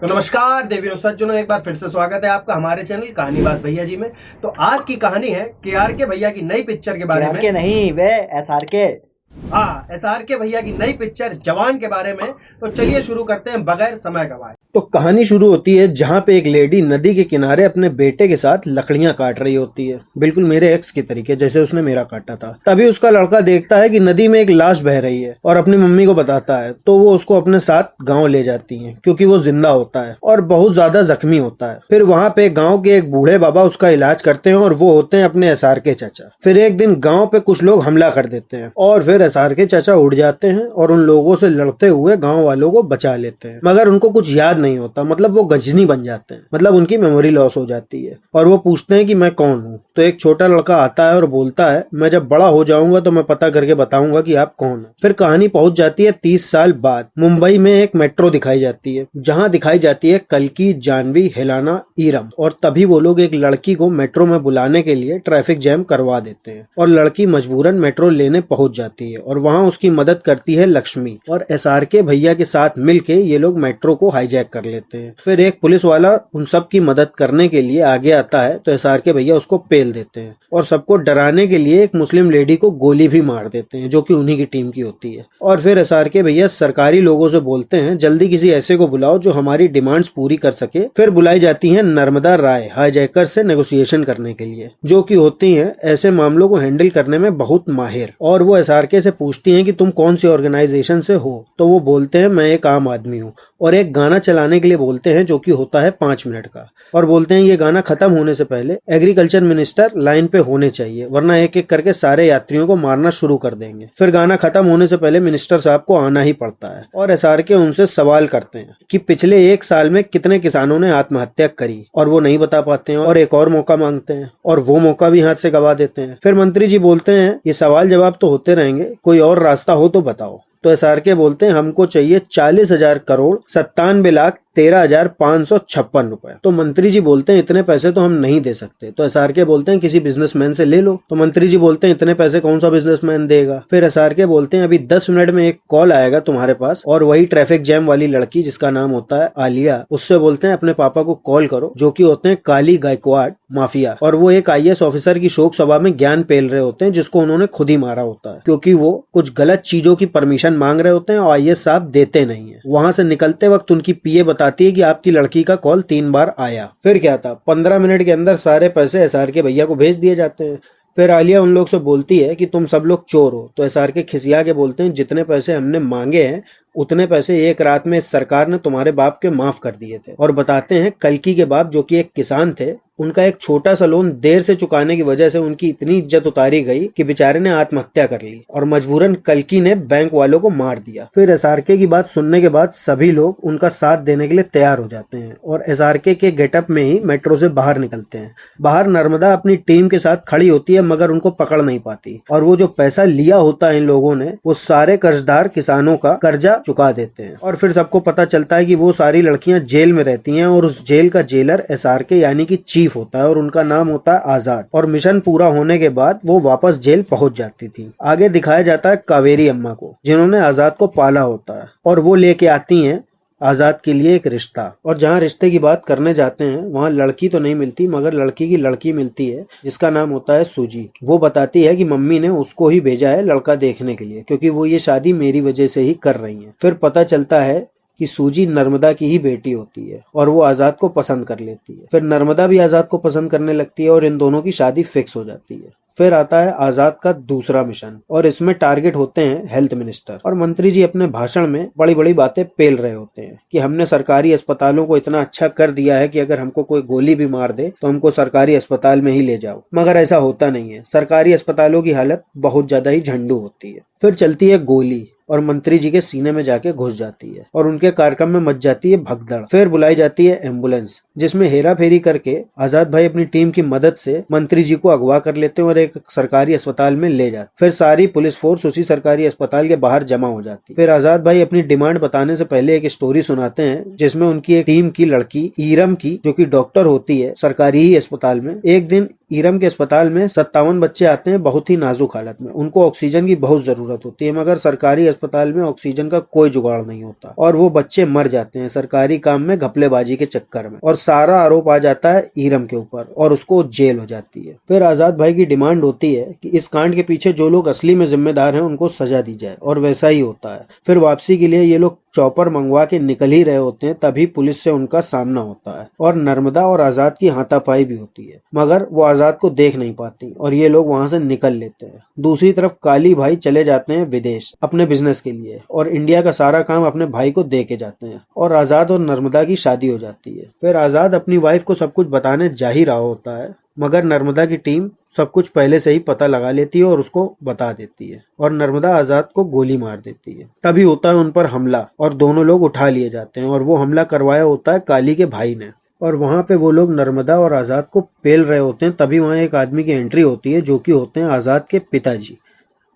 तो नमस्कार देवियों सज्जनों, एक बार फिर से स्वागत है आपका हमारे चैनल कहानी बात भैया जी में। तो आज की कहानी है के भैया की नई पिक्चर के बारे में। के नहीं वे SR के। हाँ, SR भैया की नई पिक्चर जवान के बारे में। तो चलिए शुरू करते हैं बगैर समय गवाए। तो कहानी शुरू होती है जहाँ पे एक लेडी नदी के किनारे अपने बेटे के साथ लकड़ियां काट रही होती है, बिल्कुल मेरे एक्स के तरीके जैसे उसने मेरा काटा था। तभी उसका लड़का देखता है कि नदी में एक लाश बह रही है और अपनी मम्मी को बताता है, तो वो उसको अपने साथ गांव ले जाती हैं क्योंकि वो जिंदा होता है और बहुत ज्यादा जख्मी होता है। फिर वहाँ पे गाँव के एक बूढ़े बाबा उसका इलाज करते हैं और वो होते हैं अपने SR के चाचा। फिर एक दिन गाँव पे कुछ लोग हमला कर देते हैं और फिर SR के चाचा उड़ जाते हैं और उन लोगों से लड़ते हुए गाँव वालों को बचा लेते हैं, मगर उनको कुछ याद नहीं होता, मतलब वो गजनी बन जाते हैं, मतलब उनकी मेमोरी लॉस हो जाती है और वो पूछते हैं कि मैं कौन हूँ। तो एक छोटा लड़का आता है और बोलता है, मैं जब बड़ा हो जाऊंगा तो मैं पता करके बताऊंगा कि आप कौन हो। फिर कहानी पहुंच जाती है 30 साल बाद। मुंबई में एक मेट्रो दिखाई जाती है जहाँ दिखाई जाती है कल्कि, जानवी, हेलाना, ईरम, और तभी वो लोग एक लड़की को मेट्रो में बुलाने के लिए ट्रैफिक जैम करवा देते हैं और लड़की मजबूरन मेट्रो लेने पहुंच जाती है और वहाँ उसकी मदद करती है लक्ष्मी, और SR के भैया के साथ मिलके ये लोग मेट्रो को हाईजैक कर लेते हैं। फिर एक पुलिस वाला उन सब की मदद करने के लिए आगे आता है तो SR के भैया उसको पेल देते हैं और सबको डराने के लिए एक मुस्लिम लेडी को गोली भी मार देते हैं जो कि उन्हीं की टीम की होती है। और फिर SR के भैया सरकारी लोगों से बोलते हैं, जल्दी किसी ऐसे को बुलाओ जो हमारी डिमांड्स पूरी कर सके। फिर बुलाई जाती है नर्मदा राय हाईजैकर से नेगोशिएशन करने के लिए, जो कि होती है ऐसे मामलों को हैंडल करने में बहुत माहिर। और वो SRK से पूछती हैं कि तुम कौन सी ऑर्गेनाइजेशन से हो, तो वो बोलते हैं मैं एक आम आदमी हूँ, और एक गाना चलाने के लिए बोलते हैं जो कि होता है 5 मिनट का, और बोलते हैं ये गाना खत्म होने से पहले एग्रीकल्चर मिनिस्टर लाइन पे होने चाहिए, वरना एक एक करके सारे यात्रियों को मारना शुरू कर देंगे। फिर गाना खत्म होने से पहले मिनिस्टर साहब को आना ही पड़ता है और SRK उनसे सवाल करते हैं कि पिछले 1 साल में कितने किसानों ने आत्महत्या करी, और वो नहीं बता पाते हैं और एक और मौका मांगते हैं और वो मौका भी हाथ से गवा देते हैं। फिर मंत्री जी बोलते हैं ये सवाल जवाब तो होते रहेंगे, कोई और रास्ता हो तो बताओ। तो SRK बोलते हैं हमको चाहिए 40,000 करोड़ 97,13,556 रुपए। तो मंत्री जी बोलते हैं इतने पैसे तो हम नहीं दे सकते। तो SRK बोलते हैं किसी बिजनेसमैन से ले लो। तो मंत्री जी बोलते हैं इतने पैसे कौन सा बिजनेसमैन देगा। फिर SRK बोलते हैं अभी 10 मिनट में एक कॉल आएगा तुम्हारे पास, और वही ट्रैफिक जैम वाली लड़की जिसका नाम होता है आलिया, उससे बोलते हैं अपने पापा को कॉल करो, जो कि होते हैं काली गायकवाड़ माफिया, और वो एक IAS ऑफिसर की शोक सभा में ज्ञान पेल रहे होते हैं जिसको उन्होंने खुद ही मारा होता है क्योंकि वो कुछ गलत चीजों की परमिशन मांग रहे होते हैं और IAS साहब देते नहीं है। वहां से निकलते वक्त उनकी PA बताती है कि आपकी लड़की का कॉल 3 बार आया। फिर क्या था, 15 मिनट के अंदर सारे पैसे SRK भैया को भेज दिए जाते हैं। फिर आलिया उन लोग से बोलती है कि तुम सब लोग चोर हो। तो SRK खिसिया के बोलते हैं जितने पैसे हमने मांगे हैं उतने पैसे एक रात में इस सरकार ने तुम्हारे बाप के माफ कर दिए थे। और बताते हैं कल्कि के बाप जो कि एक किसान थे, उनका एक छोटा सा लोन देर से चुकाने की वजह से उनकी इतनी इज्जत उतारी गई कि बेचारे ने आत्महत्या कर ली और मजबूरन कल्कि ने बैंक वालों को मार दिया। फिर SRK की बात सुनने के बाद सभी लोग उनका साथ देने के लिए तैयार हो जाते हैं और SRK के गेटअप में ही मेट्रो से बाहर निकलते हैं। बाहर नर्मदा अपनी टीम के साथ खड़ी होती है मगर उनको पकड़ नहीं पाती, और वो जो पैसा लिया होता है इन लोगों ने वो सारे कर्जदार किसानों का कर्जा चुका देते हैं। और फिर सबको पता चलता है कि वो सारी लड़कियां जेल में रहती हैं और उस जेल का जेलर SRK यानी कि चीफ होता है और उनका नाम होता है आजाद। और मिशन पूरा होने के बाद वो वापस जेल पहुंच जाती थी। आगे दिखाया जाता है कावेरी अम्मा को, जिन्होंने आजाद को पाला होता है, और वो लेके आती हैं आजाद के लिए एक रिश्ता। और जहाँ रिश्ते की बात करने जाते हैं वहाँ लड़की तो नहीं मिलती मगर लड़की की लड़की मिलती है जिसका नाम होता है सूजी। वो बताती है कि मम्मी ने उसको ही भेजा है लड़का देखने के लिए क्योंकि वो ये शादी मेरी वजह से ही कर रही है। फिर पता चलता है कि सूजी नर्मदा की ही बेटी होती है और वो आजाद को पसंद कर लेती है। फिर नर्मदा भी आजाद को पसंद करने लगती है और इन दोनों की शादी फिक्स हो जाती है। फिर आता है आजाद का दूसरा मिशन और इसमें टारगेट होते हैं हेल्थ मिनिस्टर, और मंत्री जी अपने भाषण में बड़ी बड़ी बातें पेल रहे होते हैं कि हमने सरकारी अस्पतालों को इतना अच्छा कर दिया है कि अगर हमको कोई गोली भी मार दे तो हमको सरकारी अस्पताल में ही ले जाओ। मगर ऐसा होता नहीं है, सरकारी अस्पतालों की हालत बहुत ज्यादा ही झंडू होती है। फिर चलती है गोली और मंत्री जी के सीने में जाके घुस जाती है और उनके कार्यक्रम में मच जाती है भगदड़। फिर बुलाई जाती है एम्बुलेंस जिसमें हेरा फेरी करके आजाद भाई अपनी टीम की मदद से मंत्री जी को अगवा कर लेते हैं और एक सरकारी अस्पताल में ले जाते। फिर सारी पुलिस फोर्स उसी सरकारी अस्पताल के बाहर जमा हो जाती। फिर आजाद भाई अपनी डिमांड बताने से पहले एक स्टोरी सुनाते हैं जिसमें उनकी एक टीम की लड़की ईरम की, जो कि डॉक्टर होती है सरकारी ही अस्पताल में, एक दिन ईरम के अस्पताल में 57 बच्चे आते हैं बहुत ही नाजुक हालत में। उनको ऑक्सीजन की बहुत जरूरत होती है, मगर सरकारी अस्पताल में ऑक्सीजन का कोई जुगाड़ नहीं होता और वो बच्चे मर जाते हैं सरकारी काम में घपलेबाजी के चक्कर में, और सारा आरोप आ जाता है ईरम के ऊपर और उसको जेल हो जाती है। फिर आजाद भाई की डिमांड होती है कि इस कांड के पीछे जो लोग असली में जिम्मेदार हैं उनको सजा दी जाए, और वैसा ही होता है। फिर वापसी के लिए ये लोग चॉपर मंगवा के निकल ही रहे होते हैं, तभी पुलिस से उनका सामना होता है और नर्मदा और आजाद की हाथापाई भी होती है, मगर वो आजाद को देख नहीं पाती और ये लोग वहां से निकल लेते हैं। दूसरी तरफ काली भाई चले जाते हैं विदेश अपने बिजनेस के लिए, और इंडिया का सारा काम अपने भाई को दे के जाते हैं, और आजाद और नर्मदा की शादी हो जाती है। फिर आजाद अपनी वाइफ को सब कुछ बताने जा ही रहा होता है, मगर नर्मदा की टीम सब कुछ पहले से ही पता लगा लेती है और उसको बता देती है, और नर्मदा आजाद को गोली मार देती है। तभी होता है उन पर हमला और दोनों लोग उठा लिए जाते हैं, और वो हमला करवाया होता है काली के भाई ने। और वहां पे वो लोग नर्मदा और आजाद को पेल रहे होते हैं, तभी वहां एक आदमी की एंट्री होती है जो कि होते हैं आजाद के पिताजी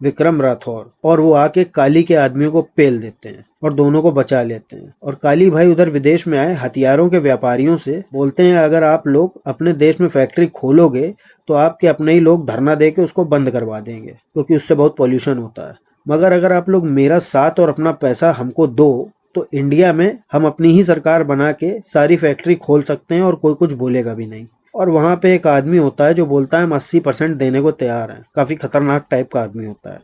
विक्रम राठौर, और वो आके काली के आदमियों को पेल देते हैं और दोनों को बचा लेते हैं। और काली भाई उधर विदेश में आए हथियारों के व्यापारियों से बोलते हैं, अगर आप लोग अपने देश में फैक्ट्री खोलोगे तो आपके अपने ही लोग धरना दे के उसको बंद करवा देंगे, क्योंकि उससे बहुत पॉल्यूशन होता है। मगर अगर आप लोग मेरा साथ और अपना पैसा हमको दो तो इंडिया में हम अपनी ही सरकार बना के सारी फैक्ट्री खोल सकते हैं और कोई कुछ बोलेगा भी नहीं। और वहां पे एक आदमी होता है जो बोलता है हम 80% देने को तैयार हैं। काफी खतरनाक टाइप का आदमी होता है,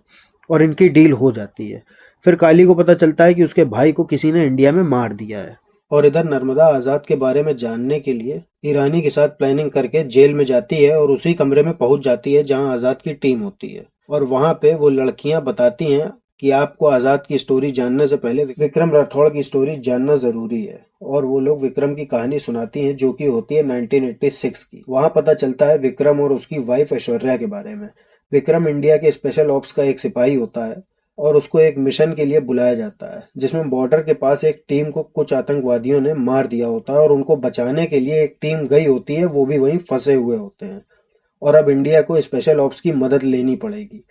और इनकी डील हो जाती है। फिर काली को पता चलता है कि उसके भाई को किसी ने इंडिया में मार दिया है, और इधर नर्मदा आजाद के बारे में जानने के लिए ईरानी के साथ प्लानिंग करके जेल में जाती है और उसी कमरे में पहुंच जाती है जहां आजाद की टीम होती है। और वहां पे वो लड़कियां बताती हैं कि आपको आजाद की स्टोरी जानने से पहले विक्रम राठौड़ की स्टोरी जानना जरूरी है, और वो लोग विक्रम की कहानी सुनाती हैं जो कि होती है 1986 की। वहां पता चलता है विक्रम और उसकी वाइफ ऐश्वर्या के बारे में। विक्रम इंडिया के स्पेशल ऑप्स का एक सिपाही होता है और उसको एक मिशन के लिए बुलाया जाता है जिसमें बॉर्डर के पास एक टीम को कुछ आतंकवादियों ने मार दिया होता है, और उनको बचाने के लिए एक टीम गई होती है, वो भी वहीं फंसे हुए होते हैं। और अब इंडिया को स्पेशल ऑप्स की मदद लेनी पड़ेगी,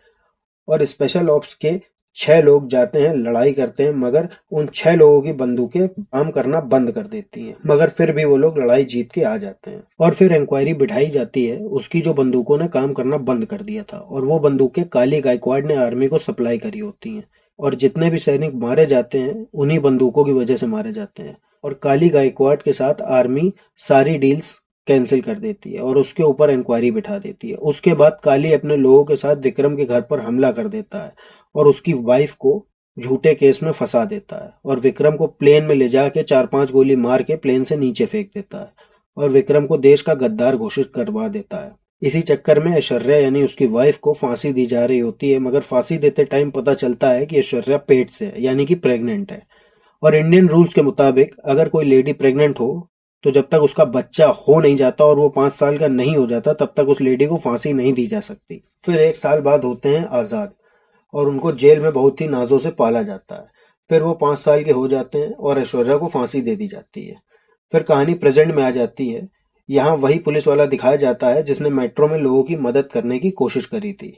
और स्पेशल ऑप्स के 6 लोग जाते हैं, लड़ाई करते हैं, मगर उन 6 लोगों की बंदूकें काम करना बंद कर देती हैं। मगर फिर भी वो लोग लड़ाई जीत के आ जाते हैं, और फिर इंक्वायरी बिठाई जाती है उसकी जो बंदूकों ने काम करना बंद कर दिया था, और वो बंदूकें काली गायकवाड़ ने आर्मी को सप्लाई करी होती हैं। और जितने भी सैनिक मारे जाते हैं उन्हीं बंदूकों की वजह से मारे जाते हैं, और काली गायकवाड़ के साथ आर्मी सारी डील्स कैंसिल कर देती है और उसके ऊपर इंक्वायरी बिठा देती है। उसके बाद काली अपने लोगों के साथ विक्रम के घर पर हमला कर देता है और उसकी वाइफ को झूठे केस में फंसा देता है, और विक्रम को प्लेन में ले जाके 4-5 गोली मार के प्लेन से नीचे फेंक देता है, और विक्रम को देश का गद्दार घोषित करवा देता है। इसी चक्कर में ऐश्वर्या यानी उसकी वाइफ को फांसी दी जा रही होती है, मगर फांसी देते टाइम पता चलता है कि ऐश्वर्या पेट से है, यानी कि प्रेग्नेंट है। और इंडियन रूल्स के मुताबिक अगर कोई लेडी प्रेग्नेंट हो तो जब तक उसका बच्चा हो नहीं जाता और वो 5 साल का नहीं हो जाता तब तक उस लेडी को फांसी नहीं दी जा सकती। फिर 1 साल बाद होते हैं आजाद, और उनको जेल में बहुत ही नाजों से पाला जाता है। फिर वो 5 साल के हो जाते हैं और ऐश्वर्या को फांसी दे दी जाती है। फिर कहानी प्रेजेंट में आ जाती है। यहाँ वही पुलिस वाला दिखाया जाता है जिसने मेट्रो में लोगों की मदद करने की कोशिश करी थी,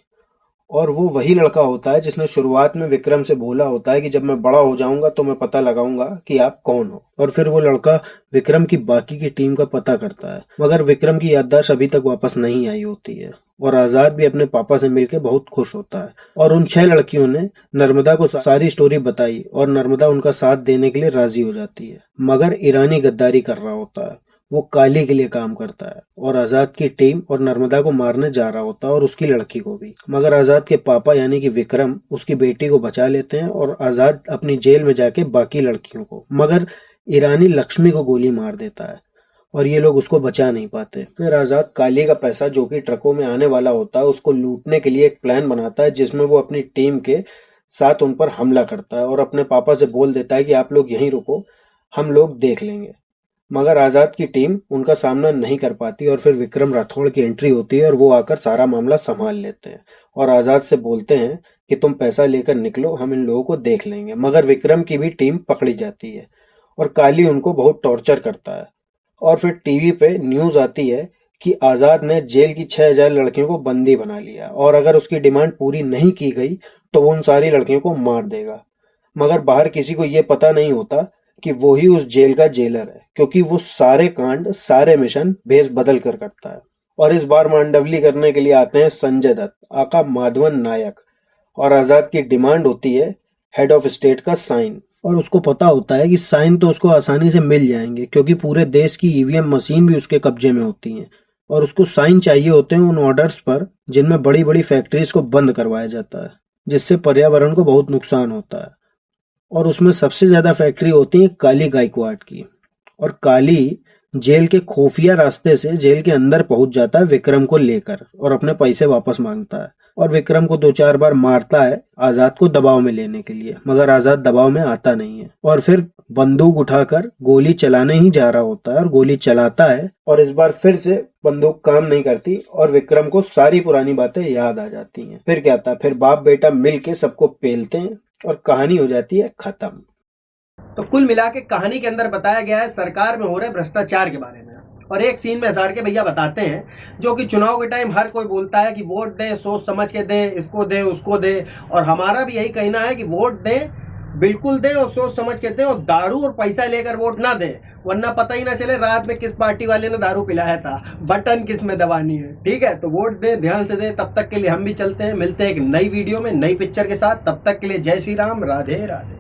और वो वही लड़का होता है जिसने शुरुआत में विक्रम से बोला होता है कि जब मैं बड़ा हो जाऊंगा तो मैं पता लगाऊंगा कि आप कौन हो। और फिर वो लड़का विक्रम की बाकी की टीम का पता करता है, मगर विक्रम की याददाश्त अभी तक वापस नहीं आई होती है, और आजाद भी अपने पापा से मिलकर बहुत खुश होता है। और उन 6 लड़कियों ने नर्मदा को सारी स्टोरी बताई और नर्मदा उनका साथ देने के लिए राजी हो जाती है, मगर ईरानी गद्दारी कर रहा होता है। वो काली के लिए काम करता है और आजाद की टीम और नर्मदा को मारने जा रहा होता है और उसकी लड़की को भी, मगर आजाद के पापा यानी कि विक्रम उसकी बेटी को बचा लेते हैं और आजाद अपनी जेल में जाके बाकी लड़कियों को, मगर ईरानी लक्ष्मी को गोली मार देता है और ये लोग उसको बचा नहीं पाते। फिर आजाद काली का पैसा जो कि ट्रकों में आने वाला होता है उसको लूटने के लिए एक प्लान बनाता है जिसमें वो अपनी टीम के साथ उन पर हमला करता है और अपने पापा से बोल देता है कि आप लोग यहीं रुको, हम लोग देख लेंगे। मगर आजाद की टीम उनका सामना नहीं कर पाती और फिर विक्रम राठौड़ की एंट्री होती है और वो आकर सारा मामला संभाल लेते हैं और आजाद से बोलते हैं कि तुम पैसा लेकर निकलो, हम इन लोगों को देख लेंगे। मगर विक्रम की भी टीम पकड़ी जाती है और काली उनको बहुत टॉर्चर करता है। और फिर टीवी पे न्यूज आती है कि आजाद ने जेल की 6000 लड़कियों को बंदी बना लिया और अगर उसकी डिमांड पूरी नहीं की गई तो वो उन सारी लड़कियों को मार देगा। मगर बाहर किसी को ये पता नहीं होता कि वो ही उस जेल का जेलर है, क्योंकि वो सारे कांड सारे मिशन भेस बदल कर करता है। और इस बार मांडवली करने के लिए आते हैं संजय दत्त, आका माधवन नायक, और आजाद की डिमांड होती है हेड ऑफ स्टेट का साइन। और उसको पता होता है कि साइन तो उसको आसानी से मिल जाएंगे क्योंकि पूरे देश की ईवीएम मशीन भी उसके कब्जे में होती हैं, और उसको साइन चाहिए होते हैं उन ऑर्डर्स पर जिनमें बड़ी बड़ी फैक्ट्रीज को बंद करवाया जाता है, जिससे पर्यावरण को बहुत नुकसान होता है। और उसमें सबसे ज्यादा फैक्ट्री होती है काली गायकवाड की, और काली जेल के खुफिया रास्ते से जेल के अंदर पहुंच जाता है विक्रम को लेकर और अपने पैसे वापस मांगता है, और विक्रम को 2-4 बार मारता है आजाद को दबाव में लेने के लिए, मगर आजाद दबाव में आता नहीं है, और फिर बंदूक उठाकर गोली चलाने ही जा रहा होता है और गोली चलाता है, और इस बार फिर से बंदूक काम नहीं करती और विक्रम को सारी पुरानी बातें याद आ जाती हैं। फिर क्या आता है, फिर बाप बेटा मिल के सबको पेलते हैं और कहानी हो जाती है खत्म। तो कुल मिला के कहानी के अंदर बताया गया है सरकार में हो रहे भ्रष्टाचार के बारे में। और एक सीन में SRK भैया बताते हैं जो कि चुनाव के टाइम हर कोई बोलता है कि वोट दें, सोच समझ के दें, इसको दें उसको दें, और हमारा भी यही कहना है कि वोट दें, बिल्कुल दें और सोच समझ के दें, और दारू और पैसा लेकर वोट ना दें, वरना पता ही ना चले रात में किस पार्टी वाले ने दारू पिलाया था, बटन किस में दबानी है। ठीक है, तो वोट दें, ध्यान से दें। तब तक के लिए हम भी चलते हैं, मिलते हैं एक नई वीडियो में नई पिक्चर के साथ। तब तक के लिए जय श्री राम, राधे राधे।